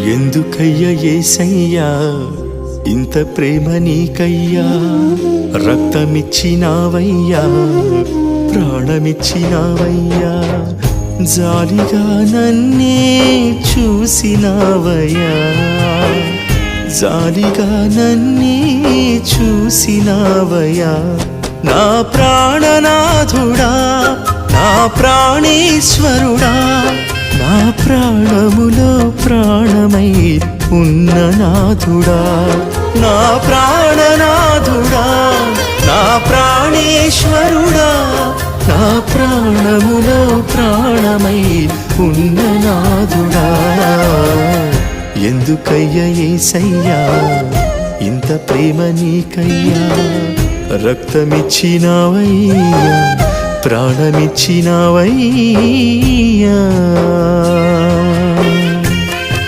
ఎందుకయ్యా యేసయ్యా ఇంత ప్రేమ నీకయ్యా, రక్తమిచ్చినావయ్యా, ప్రాణమిచ్చినావయ్యా, జాలిగా నన్నే చూసినావయ్యా, జాలిగా నన్నే చూసినావయ్యా. నా ప్రాణనాథుడా, నా ప్రాణేశ్వరుడా, నా ప్రాణములో ప్రాణమై ఉన్న నాథుడా, నా ప్రాణనాథుడా, నా ప్రాణేశ్వరుడా, నా ప్రాణములో ప్రాణమై ఉన్న నాథుడా. ఎందుకయ్యా యేసయ్యా ఇంత ప్రేమ నీకయ్యా, రక్తమిచ్చినావయ్యా, ప్రాణమిచ్చినావయ్యా.